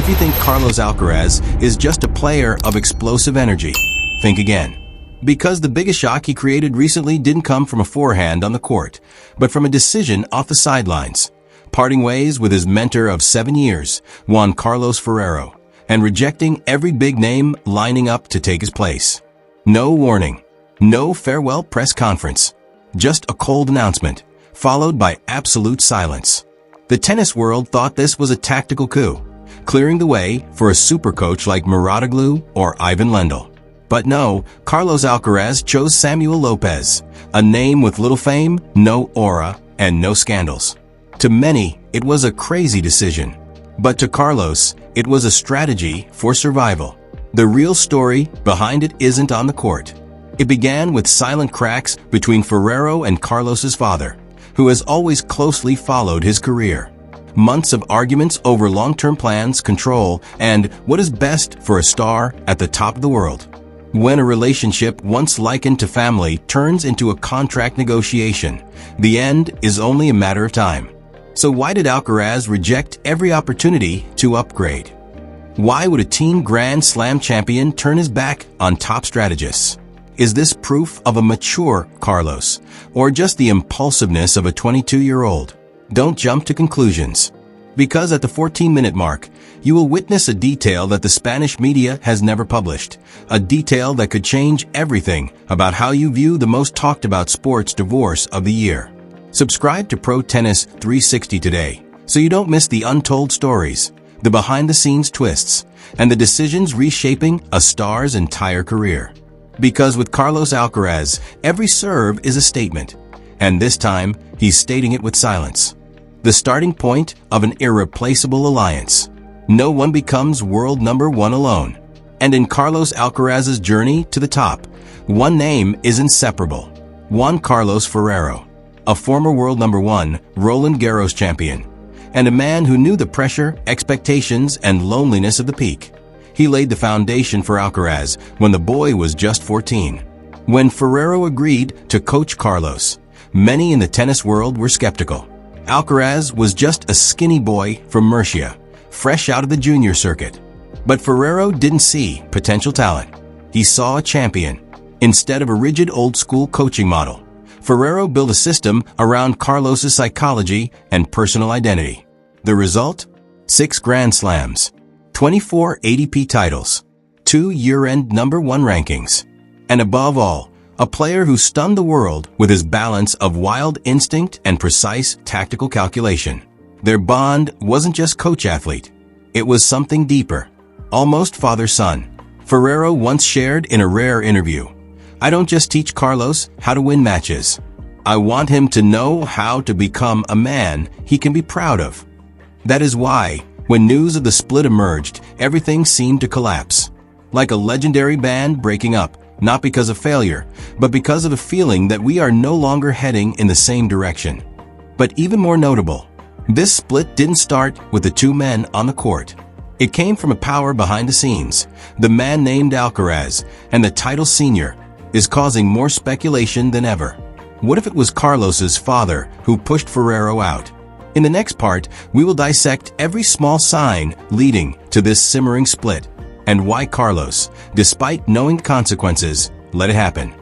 you think Carlos Alcaraz is just a player of explosive energy, think again. Because the biggest shock he created recently didn't come from a forehand on the court, but from a decision off the sidelines, parting ways with his mentor of 7 years, Juan Carlos Ferrero, and rejecting every big name lining up to take his place. No warning, no farewell press conference, just a cold announcement, followed by absolute silence. The tennis world thought this was a tactical coup, clearing the way for a super coach like Muratoglu or Ivan Lendl. But no, Carlos Alcaraz chose Samuel Lopez, a name with little fame, no aura, and no scandals. To many, it was a crazy decision. But to Carlos, it was a strategy for survival. The real story behind it isn't on the court. It began with silent cracks between Ferrero and Carlos's father, who has always closely followed his career. Months of arguments over long-term plans, control, and what is best for a star at the top of the world. When a relationship once likened to family turns into a contract negotiation, the end is only a matter of time. So why did Alcaraz reject every opportunity to upgrade? Why would a teen Grand Slam champion turn his back on top strategists? Is this proof of a mature Carlos, or just the impulsiveness of a 22-year-old? Don't jump to conclusions, because at the 14-minute mark, you will witness a detail that the Spanish media has never published, a detail that could change everything about how you view the most talked about sports divorce of the year. Subscribe to Pro Tennis 360 today, so you don't miss the untold stories, the behind-the-scenes twists, and the decisions reshaping a star's entire career. Because with Carlos Alcaraz, every serve is a statement, and this time, he's stating it with silence. The starting point of an irreplaceable alliance. No one becomes world number one alone. And in Carlos Alcaraz's journey to the top, one name is inseparable. Juan Carlos Ferrero, a former world number one Roland Garros champion, and a man who knew the pressure, expectations, and loneliness of the peak. He laid the foundation for Alcaraz when the boy was just 14. When Ferrero agreed to coach Carlos, many in the tennis world were skeptical. Alcaraz was just a skinny boy from Murcia, fresh out of the junior circuit. But Ferrero didn't see potential talent. He saw a champion. Instead of a rigid old-school coaching model, Ferrero built a system around Carlos's psychology and personal identity. The result? 6 Grand Slams, 24 ATP titles, 2 year-end number 1 rankings, and above all, a player who stunned the world with his balance of wild instinct and precise tactical calculation. Their bond wasn't just coach-athlete. It was something deeper, almost father-son. Ferrero once shared in a rare interview, "I don't just teach Carlos how to win matches. I want him to know how to become a man he can be proud of." That is why, when news of the split emerged, everything seemed to collapse. Like a legendary band breaking up, not because of failure, but because of a feeling that we are no longer heading in the same direction. But even more notable, this split didn't start with the two men on the court. It came from a power behind the scenes. The man named Alcaraz, and the title senior, is causing more speculation than ever. What if it was Carlos's father who pushed Ferrero out? In the next part, we will dissect every small sign leading to this simmering split, and why Carlos, despite knowing the consequences, let it happen.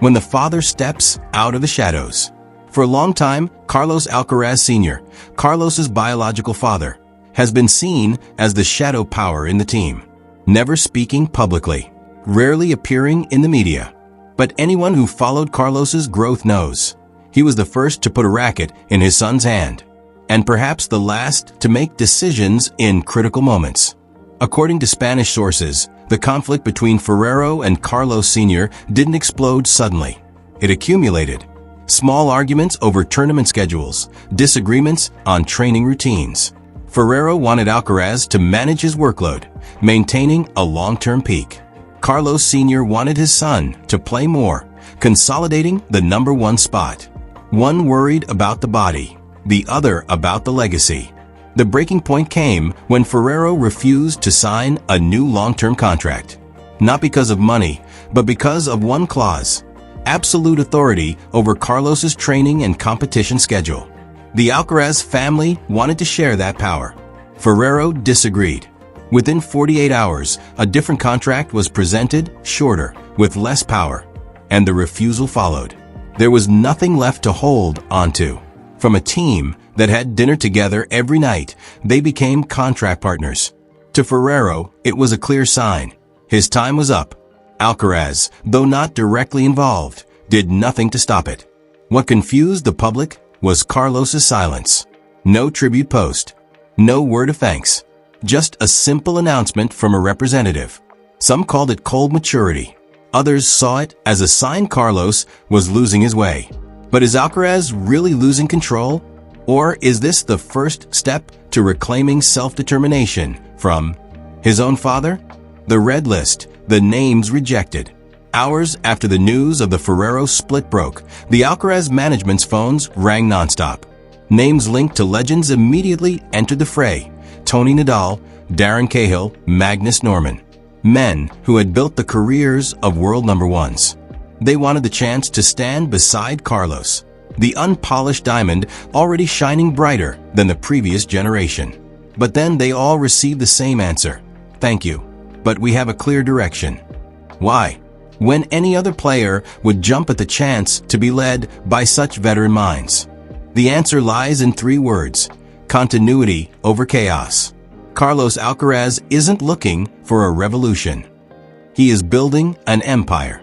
When the father steps out of the shadows. For a long time, Carlos Alcaraz Sr., Carlos's biological father, has been seen as the shadow power in the team, never speaking publicly, rarely appearing in the media. But anyone who followed Carlos's growth knows he was the first to put a racket in his son's hand, and perhaps the last to make decisions in critical moments. According to Spanish sources, the conflict between Ferrero and Carlos Sr. didn't explode suddenly. It accumulated. Small arguments over tournament schedules, disagreements on training routines. Ferrero wanted Alcaraz to manage his workload, maintaining a long-term peak. Carlos Sr. wanted his son to play more, consolidating the number 1 spot. One worried about the body, the other about the legacy. The breaking point came when Ferrero refused to sign a new long-term contract. Not because of money, but because of one clause: absolute authority over Carlos's training and competition schedule. The Alcaraz family wanted to share that power. Ferrero disagreed. Within 48 hours, a different contract was presented, shorter, with less power, and the refusal followed. There was nothing left to hold onto. From a team that had dinner together every night, they became contract partners. To Ferrero, it was a clear sign. His time was up. Alcaraz, though not directly involved, did nothing to stop it. What confused the public was Carlos's silence. No tribute post. No word of thanks. Just a simple announcement from a representative. Some called it cold maturity. Others saw it as a sign Carlos was losing his way. But is Alcaraz really losing control? Or is this the first step to reclaiming self-determination from his own father? The red list, the names rejected. Hours after the news of the Ferrero split broke, the Alcaraz management's phones rang nonstop. Names linked to legends immediately entered the fray. Tony Nadal, Darren Cahill, Magnus Norman. Men who had built the careers of world number ones. They wanted the chance to stand beside Carlos, the unpolished diamond already shining brighter than the previous generation. But then they all received the same answer. Thank you, but we have a clear direction. Why? When any other player would jump at the chance to be led by such veteran minds? The answer lies in 3 words: continuity over chaos. Carlos Alcaraz isn't looking for a revolution. He is building an empire.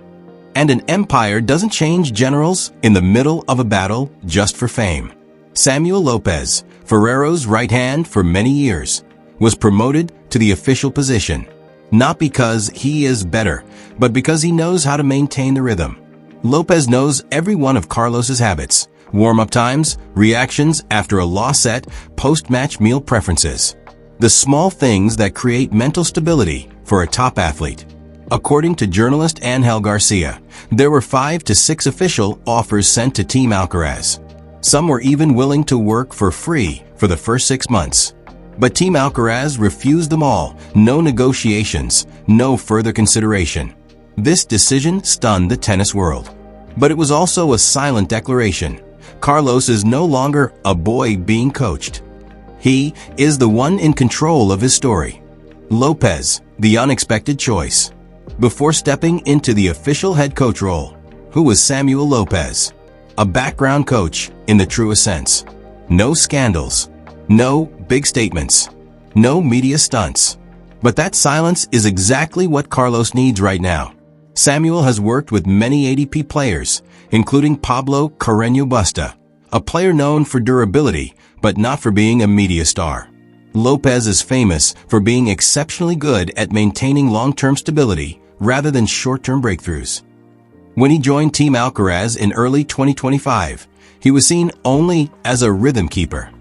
And an empire doesn't change generals in the middle of a battle just for fame. Samuel Lopez, Ferrero's right hand for many years, was promoted to the official position. Not because he is better, but because he knows how to maintain the rhythm. Lopez knows every one of Carlos's habits: warm-up times, reactions after a loss set, post-match meal preferences. The small things that create mental stability for a top athlete. According to journalist Angel Garcia, there were 5 to 6 official offers sent to Team Alcaraz. Some were even willing to work for free for the first 6 months. But Team Alcaraz refused them all. No negotiations, no further consideration. This decision stunned the tennis world. But it was also a silent declaration. Carlos is no longer a boy being coached. He is the one in control of his story. Lopez, the unexpected choice. Before stepping into the official head coach role, who was Samuel Lopez? A background coach in the truest sense. No scandals. No big statements. No media stunts. But that silence is exactly what Carlos needs right now. Samuel has worked with many ADP players, including Pablo Carreño Busta, a player known for durability, but not for being a media star. Lopez is famous for being exceptionally good at maintaining long-term stability rather than short-term breakthroughs. When he joined Team Alcaraz in early 2025, he was seen only as a rhythm keeper.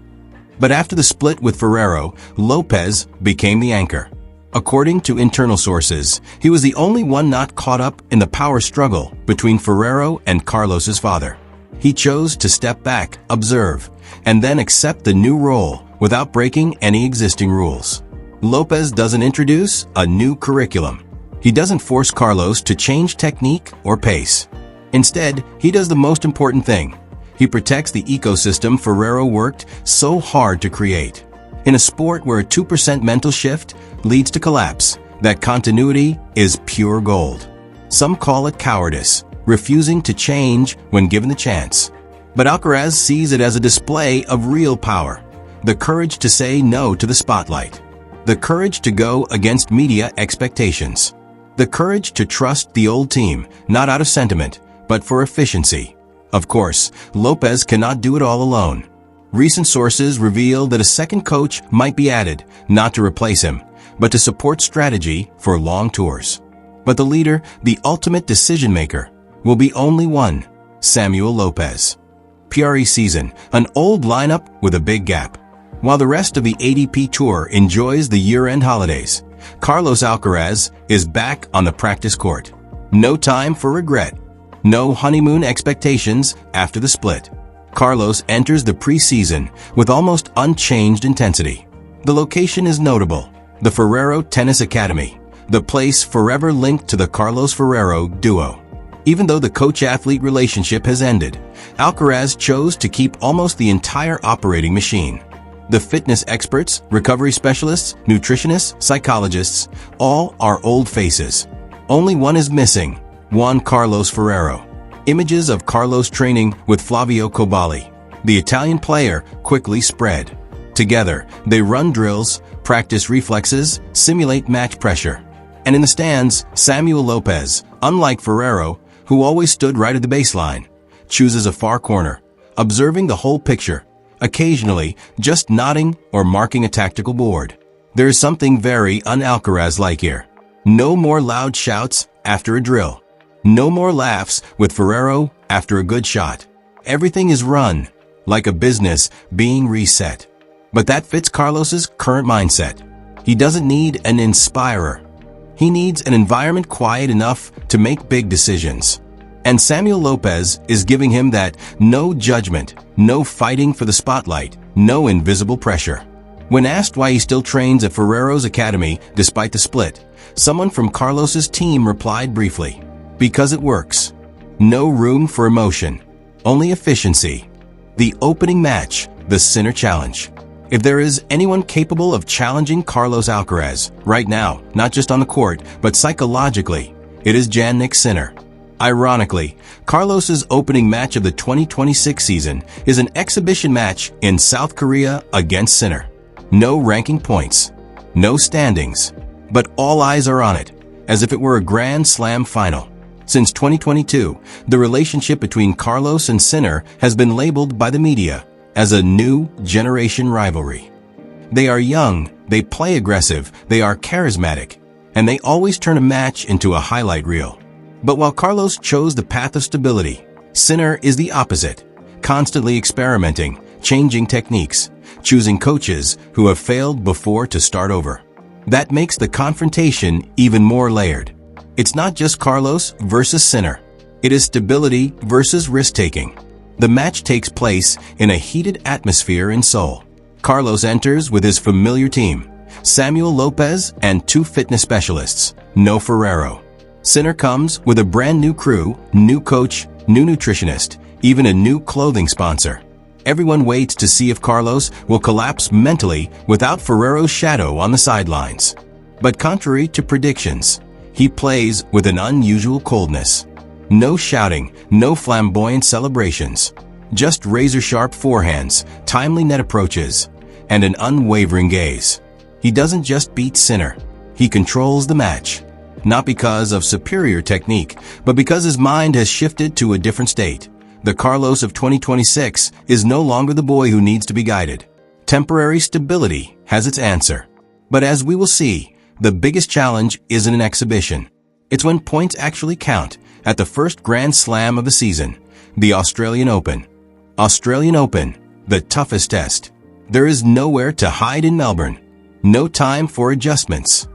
But after the split with Ferrero, Lopez became the anchor. According to internal sources, he was the only one not caught up in the power struggle between Ferrero and Carlos's father. He chose to step back, observe, and then accept the new role without breaking any existing rules. Lopez doesn't introduce a new curriculum. He doesn't force Carlos to change technique or pace. Instead, he does the most important thing. He protects the ecosystem Ferrero worked so hard to create. In a sport where a 2% mental shift leads to collapse, that continuity is pure gold. Some call it cowardice, refusing to change when given the chance. But Alcaraz sees it as a display of real power. The courage to say no to the spotlight. The courage to go against media expectations. The courage to trust the old team, not out of sentiment, but for efficiency. Of course, Lopez cannot do it all alone. Recent sources reveal that a second coach might be added, not to replace him, but to support strategy for long tours. But the leader, the ultimate decision-maker, will be only one: Samuel Lopez. Preseason, an old lineup with a big gap. While the rest of the ADP Tour enjoys the year-end holidays, Carlos Alcaraz is back on the practice court. No time for regret. No honeymoon expectations after the split. Carlos enters the preseason with almost unchanged intensity. The location is notable: the Ferrero Tennis Academy, the place forever linked to the Carlos Ferrero duo. Even though the coach-athlete relationship has ended, Alcaraz chose to keep almost the entire operating machine. The fitness experts, recovery specialists, nutritionists, psychologists, all are old faces. Only one is missing: Juan Carlos Ferrero. Images of Carlos training with Flavio Coballi, the Italian player, quickly spread. Together, they run drills, practice reflexes, simulate match pressure. And in the stands, Samuel Lopez, unlike Ferrero, who always stood right at the baseline, chooses a far corner, observing the whole picture, occasionally just nodding or marking a tactical board. There is something very un-Alcaraz-like here. No more loud shouts after a drill. No more laughs with Ferrero after a good shot. Everything is run, like a business being reset. But that fits Carlos's current mindset. He doesn't need an inspirer. He needs an environment quiet enough to make big decisions. And Samuel Lopez is giving him that: no judgment, no fighting for the spotlight, no invisible pressure. When asked why he still trains at Ferrero's academy despite the split, someone from Carlos's team replied briefly, "Because it works. No room for emotion, only efficiency." The opening match, the Sinner Challenge. If there is anyone capable of challenging Carlos Alcaraz right now, not just on the court, but psychologically, it is Jannik Sinner. Ironically, Carlos's opening match of the 2026 season is an exhibition match in South Korea against Sinner. No ranking points, no standings, but all eyes are on it, as if it were a Grand Slam final. Since 2022, the relationship between Carlos and Sinner has been labeled by the media as a new generation rivalry. They are young, they play aggressive, they are charismatic, and they always turn a match into a highlight reel. But while Carlos chose the path of stability, Sinner is the opposite, constantly experimenting, changing techniques, choosing coaches who have failed before to start over. That makes the confrontation even more layered. It's not just Carlos versus Sinner. It is stability versus risk-taking. The match takes place in a heated atmosphere in Seoul. Carlos enters with his familiar team, Samuel Lopez and 2 fitness specialists, no Ferrero. Sinner comes with a brand new crew, new coach, new nutritionist, even a new clothing sponsor. Everyone waits to see if Carlos will collapse mentally without Ferrero's shadow on the sidelines. But contrary to predictions, he plays with an unusual coldness. No shouting, no flamboyant celebrations. Just razor-sharp forehands, timely net approaches, and an unwavering gaze. He doesn't just beat Sinner. He controls the match. Not because of superior technique, but because his mind has shifted to a different state. The Carlos of 2026 is no longer the boy who needs to be guided. Temporary stability has its answer. But as we will see, the biggest challenge isn't an exhibition. It's when points actually count at the first Grand Slam of the season, the Australian Open. Australian Open, the toughest test. There is nowhere to hide in Melbourne. No time for adjustments.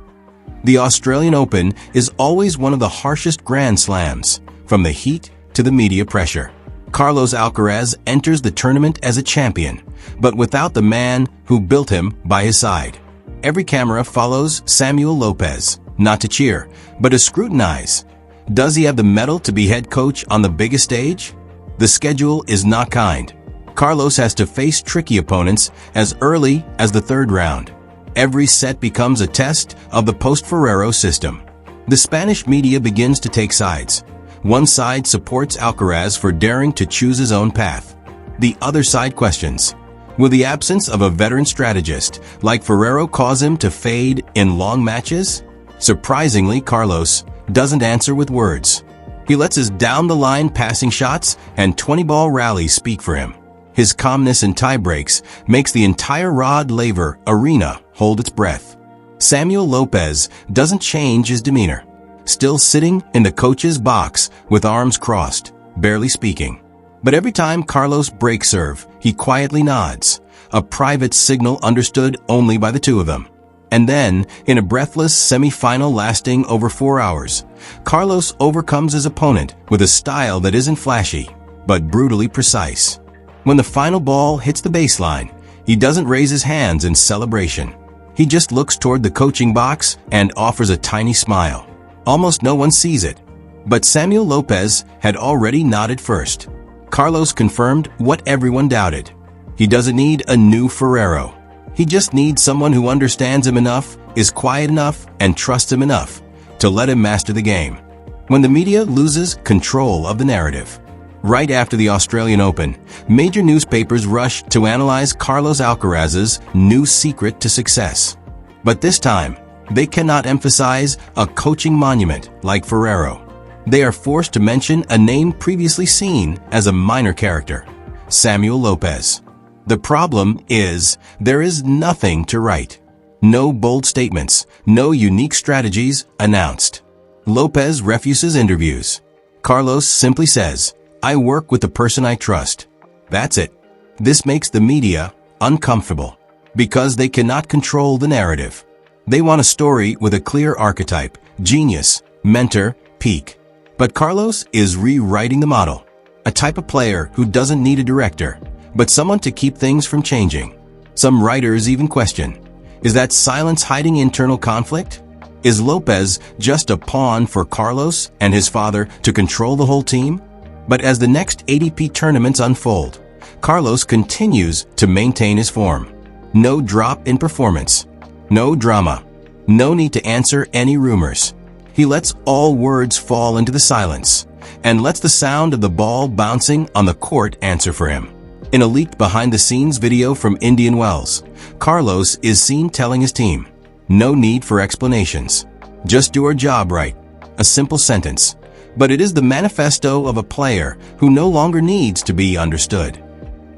The Australian Open is always one of the harshest Grand Slams, from the heat to the media pressure. Carlos Alcaraz enters the tournament as a champion, but without the man who built him by his side. Every camera follows Samuel Lopez, not to cheer, but to scrutinize. Does he have the mettle to be head coach on the biggest stage? The schedule is not kind. Carlos has to face tricky opponents as early as the 3rd round. Every set becomes a test of the Post-Ferrero system. The Spanish media begins to take sides. One side supports Alcaraz for daring to choose his own path. The other side questions, will the absence of a veteran strategist like Ferrero cause him to fade in long matches? Surprisingly, Carlos doesn't answer with words. He lets his down-the-line passing shots and 20-ball rallies speak for him. His calmness in tie-breaks makes the entire Rod Laver arena hold its breath. Samuel Lopez doesn't change his demeanor, still sitting in the coach's box with arms crossed, barely speaking. But every time Carlos breaks serve, he quietly nods, a private signal understood only by the two of them. And then, in a breathless semi-final lasting over 4 hours, Carlos overcomes his opponent with a style that isn't flashy, but brutally precise. When the final ball hits the baseline, he doesn't raise his hands in celebration. He just looks toward the coaching box and offers a tiny smile. Almost no one sees it. But Samuel Lopez had already nodded first. Carlos confirmed what everyone doubted. He doesn't need a new Ferrero. He just needs someone who understands him enough, is quiet enough, and trusts him enough to let him master the game. When the media loses control of the narrative. Right after the Australian Open, major newspapers rushed to analyze Carlos Alcaraz's new secret to success. But this time, they cannot emphasize a coaching monument like Ferrero. They are forced to mention a name previously seen as a minor character, Samuel Lopez. The problem is, there is nothing to write. No bold statements, no unique strategies announced. Lopez refuses interviews. Carlos simply says, "I work with the person I trust." That's it. This makes the media uncomfortable because they cannot control the narrative. They want a story with a clear archetype, genius, mentor, peak. But Carlos is rewriting the model. A type of player who doesn't need a director, but someone to keep things from changing. Some writers even question, is that silence hiding internal conflict? Is Lopez just a pawn for Carlos and his father to control the whole team? But as the next ATP tournaments unfold, Carlos continues to maintain his form. No drop in performance. No drama. No need to answer any rumors. He lets all words fall into the silence and lets the sound of the ball bouncing on the court answer for him. In a leaked behind-the-scenes video from Indian Wells, Carlos is seen telling his team, "No need for explanations. Just do our job right." A simple sentence, but it is the manifesto of a player who no longer needs to be understood.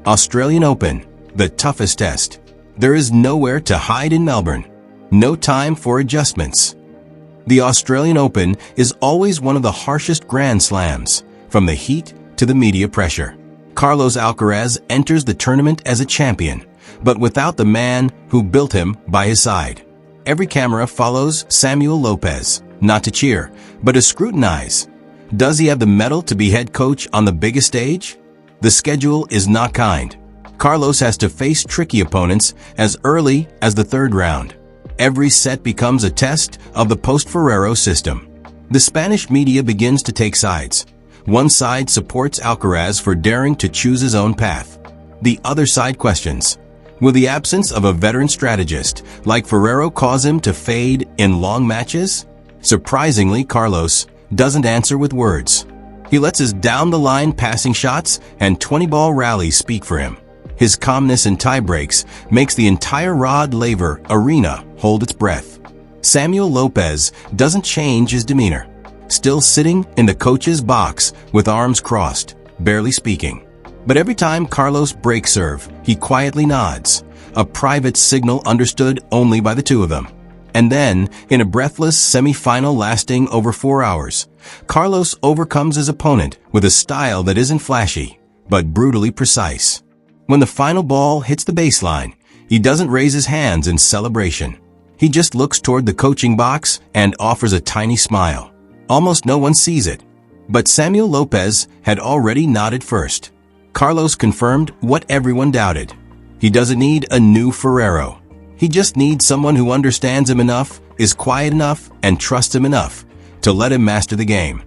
Australian Open, the toughest test. There is nowhere to hide in Melbourne. No time for adjustments. The Australian Open is always one of the harshest Grand Slams, from the heat to the media pressure. Carlos Alcaraz enters the tournament as a champion, but without the man who built him by his side. Every camera follows Samuel Lopez, not to cheer, but to scrutinize. Does he have the mettle to be head coach on the biggest stage? The schedule is not kind. Carlos has to face tricky opponents as early as the third round. Every set becomes a test of the Post-Ferrero system. The Spanish media begins to take sides. One side supports Alcaraz for daring to choose his own path. The other side questions, will the absence of a veteran strategist like Ferrero cause him to fade in long matches? Surprisingly, Carlos doesn't answer with words. He lets his down-the-line passing shots and 20-ball rallies speak for him. His calmness in tie breaks makes the entire Rod Laver arena hold its breath. Samuel Lopez doesn't change his demeanor. Still sitting in the coach's box with arms crossed, barely speaking. But every time Carlos breaks serve, he quietly nods, a private signal understood only by the two of them. And then, in a breathless semi-final lasting over 4 hours, Carlos overcomes his opponent with a style that isn't flashy, but brutally precise. When the final ball hits the baseline, he doesn't raise his hands in celebration. He just looks toward the coaching box and offers a tiny smile. Almost no one sees it, but Samuel Lopez had already nodded first. Carlos confirmed what everyone doubted. He doesn't need a new Ferrero. He just needs someone who understands him enough, is quiet enough, and trusts him enough to let him master the game.